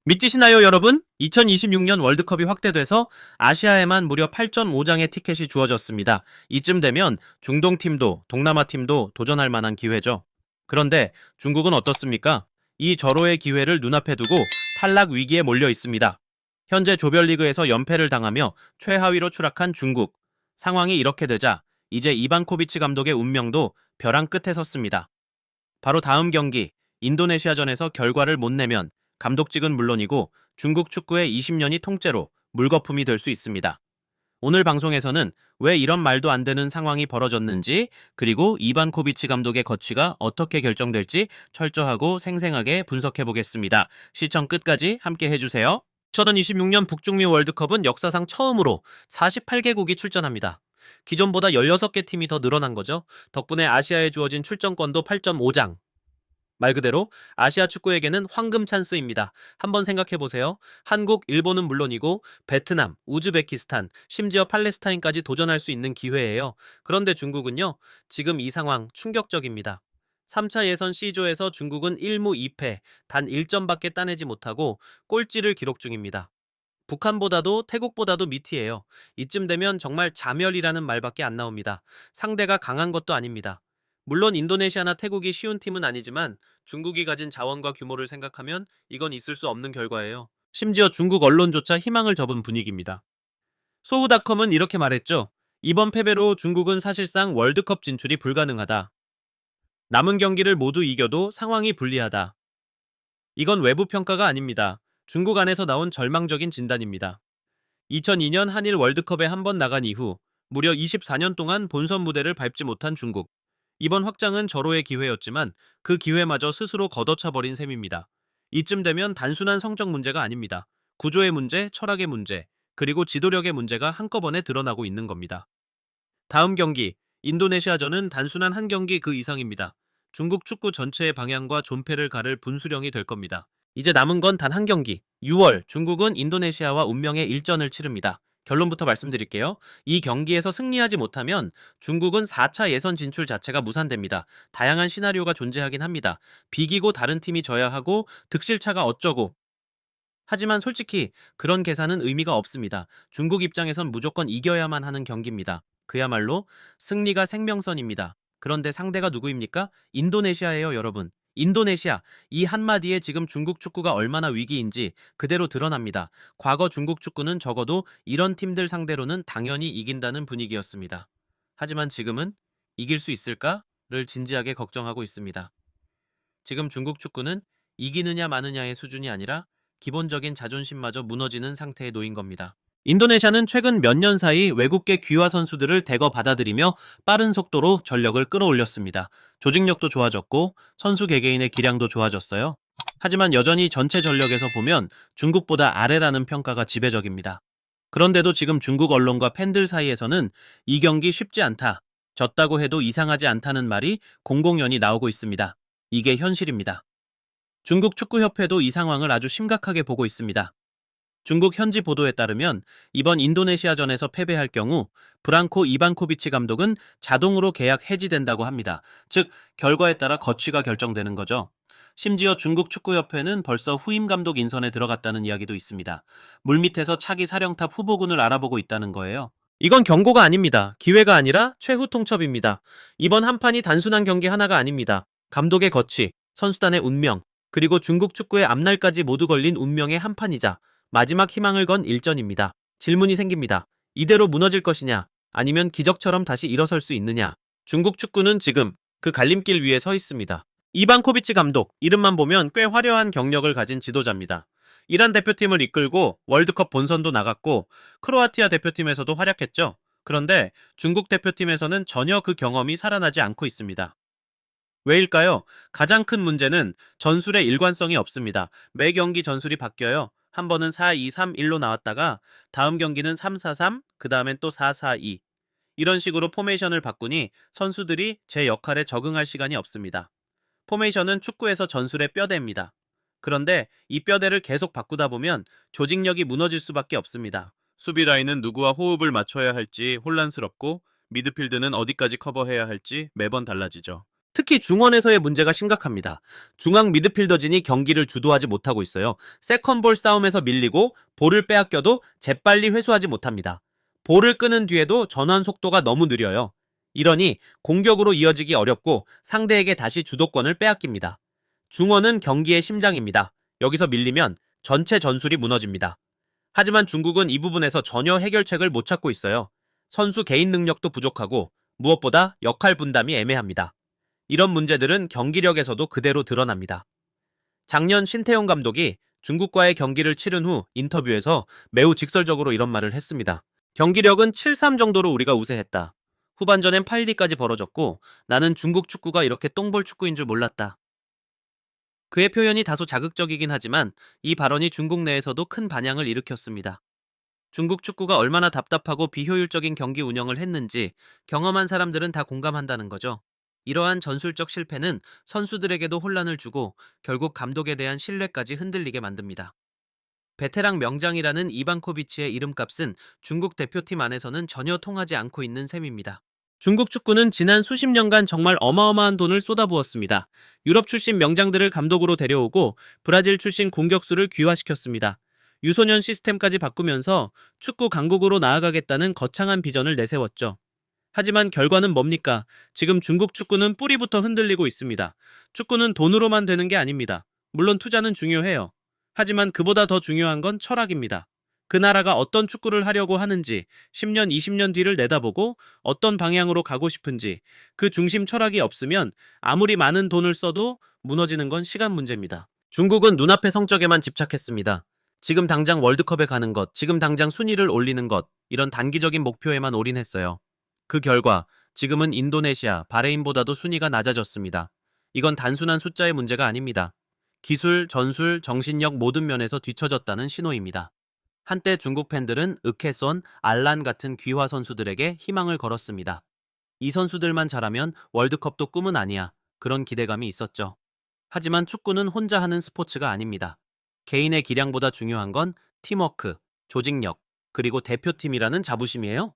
믿기시나요, 여러분? 2026년 월드컵이 확대돼서 아시아에만 무려 8.5장의 티켓이 주어졌습니다. 이쯤 되면 중동 팀도 동남아 팀도 도전할 만한 기회죠. 그런데 중국은 어떻습니까? 이 절호의 기회를 눈앞에 두고 탈락 위기에 몰려 있습니다. 현재 조별리그에서 연패를 당하며 최하위로 추락한 중국. 상황이 이렇게 되자 이제 이반코비치 감독의 운명도 벼랑 끝에 섰습니다. 바로 다음 경기 인도네시아전에서 결과를 못 내면 감독직은 물론이고 중국 축구의 20년이 통째로 물거품이 될 수 있습니다. 오늘 방송에서는 왜 이런 말도 안 되는 상황이 벌어졌는지, 그리고 이반코비치 감독의 거취가 어떻게 결정될지 철저하고 생생하게 분석해 보겠습니다. 시청 끝까지 함께 해주세요. 2026년 북중미 월드컵은 역사상 처음으로 48개국이 출전합니다. 기존보다 16개 팀이 더 늘어난 거죠. 덕분에 아시아에 주어진 출전권도 8.5장. 말 그대로 아시아 축구에게는 황금 찬스입니다. 한번 생각해보세요. 한국, 일본은 물론이고 베트남, 우즈베키스탄, 심지어 팔레스타인까지 도전할 수 있는 기회예요. 그런데 중국은요, 지금 이 상황 충격적입니다. 3차 예선 C조에서 중국은 1무 2패, 단 1점밖에 따내지 못하고 꼴찌를 기록 중입니다. 북한보다도 태국보다도 밑이에요. 이쯤 되면 정말 자멸이라는 말밖에 안 나옵니다. 상대가 강한 것도 아닙니다. 물론 인도네시아나 태국이 쉬운 팀은 아니지만 중국이 가진 자원과 규모를 생각하면 이건 있을 수 없는 결과예요. 심지어 중국 언론조차 희망을 접은 분위기입니다. 소우닷컴은 이렇게 말했죠. 이번 패배로 중국은 사실상 월드컵 진출이 불가능하다. 남은 경기를 모두 이겨도 상황이 불리하다. 이건 외부 평가가 아닙니다. 중국 안에서 나온 절망적인 진단입니다. 2002년 한일 월드컵에 한 번 나간 이후 무려 24년 동안 본선 무대를 밟지 못한 중국. 이번 확장은 절호의 기회였지만 그 기회마저 스스로 걷어차버린 셈입니다. 이쯤 되면 단순한 성적 문제가 아닙니다. 구조의 문제, 철학의 문제, 그리고 지도력의 문제가 한꺼번에 드러나고 있는 겁니다. 다음 경기, 인도네시아전은 단순한 한 경기 그 이상입니다. 중국 축구 전체의 방향과 존폐를 가를 분수령이 될 겁니다. 이제 남은 건 단 한 경기. 6월, 중국은 인도네시아와 운명의 일전을 치릅니다. 결론부터 말씀드릴게요. 이 경기에서 승리하지 못하면 중국은 4차 예선 진출 자체가 무산됩니다. 다양한 시나리오가 존재하긴 합니다. 비기고 다른 팀이 져야 하고 득실차가 어쩌고. 하지만 솔직히 그런 계산은 의미가 없습니다. 중국 입장에선 무조건 이겨야만 하는 경기입니다. 그야말로 승리가 생명선입니다. 그런데 상대가 누구입니까? 인도네시아예요, 여러분. 인도네시아. 이 한마디에 지금 중국 축구가 얼마나 위기인지 그대로 드러납니다. 과거 중국 축구는 적어도 이런 팀들 상대로는 당연히 이긴다는 분위기였습니다. 하지만 지금은 이길 수 있을까를 진지하게 걱정하고 있습니다. 지금 중국 축구는 이기느냐 마느냐의 수준이 아니라 기본적인 자존심마저 무너지는 상태에 놓인 겁니다. 인도네시아는 최근 몇 년 사이 외국계 귀화 선수들을 대거 받아들이며 빠른 속도로 전력을 끌어올렸습니다. 조직력도 좋아졌고 선수 개개인의 기량도 좋아졌어요. 하지만 여전히 전체 전력에서 보면 중국보다 아래라는 평가가 지배적입니다. 그런데도 지금 중국 언론과 팬들 사이에서는 이 경기 쉽지 않다, 졌다고 해도 이상하지 않다는 말이 공공연히 나오고 있습니다. 이게 현실입니다. 중국 축구협회도 이 상황을 아주 심각하게 보고 있습니다. 중국 현지 보도에 따르면 이번 인도네시아전에서 패배할 경우 브랑코 이반코비치 감독은 자동으로 계약 해지된다고 합니다. 즉, 결과에 따라 거취가 결정되는 거죠. 심지어 중국 축구협회는 벌써 후임 감독 인선에 들어갔다는 이야기도 있습니다. 물밑에서 차기 사령탑 후보군을 알아보고 있다는 거예요. 이건 경고가 아닙니다. 기회가 아니라 최후 통첩입니다. 이번 한 판이 단순한 경기 하나가 아닙니다. 감독의 거취, 선수단의 운명, 그리고 중국 축구의 앞날까지 모두 걸린 운명의 한 판이자 마지막 희망을 건 일전입니다. 질문이 생깁니다. 이대로 무너질 것이냐? 아니면 기적처럼 다시 일어설 수 있느냐? 중국 축구는 지금 그 갈림길 위에 서 있습니다. 이반코비치 감독, 이름만 보면 꽤 화려한 경력을 가진 지도자입니다. 이란 대표팀을 이끌고 월드컵 본선도 나갔고 크로아티아 대표팀에서도 활약했죠. 그런데 중국 대표팀에서는 전혀 그 경험이 살아나지 않고 있습니다. 왜일까요? 가장 큰 문제는 전술의 일관성이 없습니다. 매 경기 전술이 바뀌어요. 한 번은 4-2-3-1로 나왔다가 다음 경기는 3-4-3, 그 다음엔 또 4-4-2. 이런 식으로 포메이션을 바꾸니 선수들이 제 역할에 적응할 시간이 없습니다. 포메이션은 축구에서 전술의 뼈대입니다. 그런데 이 뼈대를 계속 바꾸다 보면 조직력이 무너질 수밖에 없습니다. 수비 라인은 누구와 호흡을 맞춰야 할지 혼란스럽고 미드필드는 어디까지 커버해야 할지 매번 달라지죠. 특히 중원에서의 문제가 심각합니다. 중앙 미드필더진이 경기를 주도하지 못하고 있어요. 세컨볼 싸움에서 밀리고 볼을 빼앗겨도 재빨리 회수하지 못합니다. 볼을 끄는 뒤에도 전환 속도가 너무 느려요. 이러니 공격으로 이어지기 어렵고 상대에게 다시 주도권을 빼앗깁니다. 중원은 경기의 심장입니다. 여기서 밀리면 전체 전술이 무너집니다. 하지만 중국은 이 부분에서 전혀 해결책을 못 찾고 있어요. 선수 개인 능력도 부족하고 무엇보다 역할 분담이 애매합니다. 이런 문제들은 경기력에서도 그대로 드러납니다. 작년 신태용 감독이 중국과의 경기를 치른 후 인터뷰에서 매우 직설적으로 이런 말을 했습니다. 경기력은 7-3 정도로 우리가 우세했다. 후반전엔 8-2까지 벌어졌고 나는 중국 축구가 이렇게 똥볼 축구인 줄 몰랐다. 그의 표현이 다소 자극적이긴 하지만 이 발언이 중국 내에서도 큰 반향을 일으켰습니다. 중국 축구가 얼마나 답답하고 비효율적인 경기 운영을 했는지 경험한 사람들은 다 공감한다는 거죠. 이러한 전술적 실패는 선수들에게도 혼란을 주고 결국 감독에 대한 신뢰까지 흔들리게 만듭니다. 베테랑 명장이라는 이반코비치의 이름값은 중국 대표팀 안에서는 전혀 통하지 않고 있는 셈입니다. 중국 축구는 지난 수십 년간 정말 어마어마한 돈을 쏟아부었습니다. 유럽 출신 명장들을 감독으로 데려오고 브라질 출신 공격수를 귀화시켰습니다. 유소년 시스템까지 바꾸면서 축구 강국으로 나아가겠다는 거창한 비전을 내세웠죠. 하지만 결과는 뭡니까? 지금 중국 축구는 뿌리부터 흔들리고 있습니다. 축구는 돈으로만 되는 게 아닙니다. 물론 투자는 중요해요. 하지만 그보다 더 중요한 건 철학입니다. 그 나라가 어떤 축구를 하려고 하는지, 10년, 20년 뒤를 내다보고 어떤 방향으로 가고 싶은지, 그 중심 철학이 없으면 아무리 많은 돈을 써도 무너지는 건 시간 문제입니다. 중국은 눈앞의 성적에만 집착했습니다. 지금 당장 월드컵에 가는 것, 지금 당장 순위를 올리는 것, 이런 단기적인 목표에만 올인했어요. 그 결과 지금은 인도네시아, 바레인보다도 순위가 낮아졌습니다. 이건 단순한 숫자의 문제가 아닙니다. 기술, 전술, 정신력 모든 면에서 뒤처졌다는 신호입니다. 한때 중국 팬들은 의케손, 알란 같은 귀화 선수들에게 희망을 걸었습니다. 이 선수들만 잘하면 월드컵도 꿈은 아니야. 그런 기대감이 있었죠. 하지만 축구는 혼자 하는 스포츠가 아닙니다. 개인의 기량보다 중요한 건 팀워크, 조직력, 그리고 대표팀이라는 자부심이에요.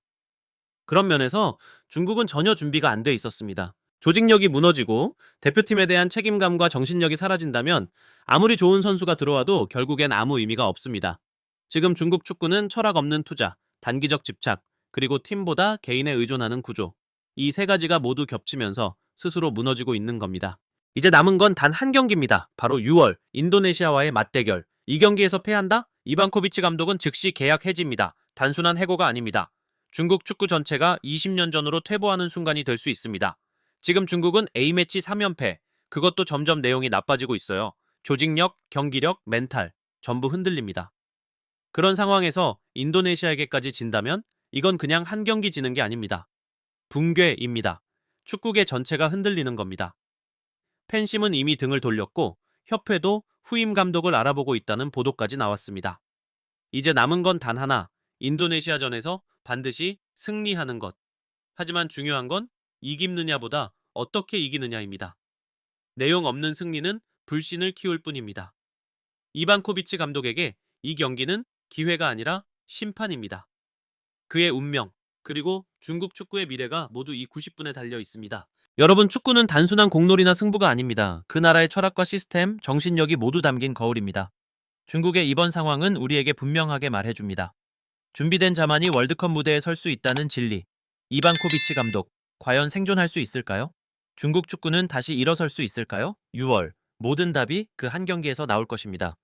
그런 면에서 중국은 전혀 준비가 안 돼 있었습니다. 조직력이 무너지고 대표팀에 대한 책임감과 정신력이 사라진다면 아무리 좋은 선수가 들어와도 결국엔 아무 의미가 없습니다. 지금 중국 축구는 철학 없는 투자, 단기적 집착, 그리고 팀보다 개인에 의존하는 구조. 이 세 가지가 모두 겹치면서 스스로 무너지고 있는 겁니다. 이제 남은 건 단 한 경기입니다. 바로 6월 인도네시아와의 맞대결. 이 경기에서 패한다? 이반코비치 감독은 즉시 계약 해지입니다. 단순한 해고가 아닙니다. 중국 축구 전체가 20년 전으로 퇴보하는 순간이 될 수 있습니다. 지금 중국은 A매치 3연패, 그것도 점점 내용이 나빠지고 있어요. 조직력, 경기력, 멘탈, 전부 흔들립니다. 그런 상황에서 인도네시아에게까지 진다면 이건 그냥 한 경기 지는 게 아닙니다. 붕괴입니다. 축구계 전체가 흔들리는 겁니다. 팬심은 이미 등을 돌렸고 협회도 후임 감독을 알아보고 있다는 보도까지 나왔습니다. 이제 남은 건 단 하나, 인도네시아전에서 반드시 승리하는 것. 하지만 중요한 건 이기느냐보다 어떻게 이기느냐입니다. 내용 없는 승리는 불신을 키울 뿐입니다. 이반코비치 감독에게 이 경기는 기회가 아니라 심판입니다. 그의 운명, 그리고 중국 축구의 미래가 모두 이 90분에 달려 있습니다. 여러분, 축구는 단순한 공놀이나 승부가 아닙니다. 그 나라의 철학과 시스템, 정신력이 모두 담긴 거울입니다. 중국의 이번 상황은 우리에게 분명하게 말해줍니다. 준비된 자만이 월드컵 무대에 설 수 있다는 진리. 이반코비치 감독, 과연 생존할 수 있을까요? 중국 축구는 다시 일어설 수 있을까요? 6월, 모든 답이 그 한 경기에서 나올 것입니다.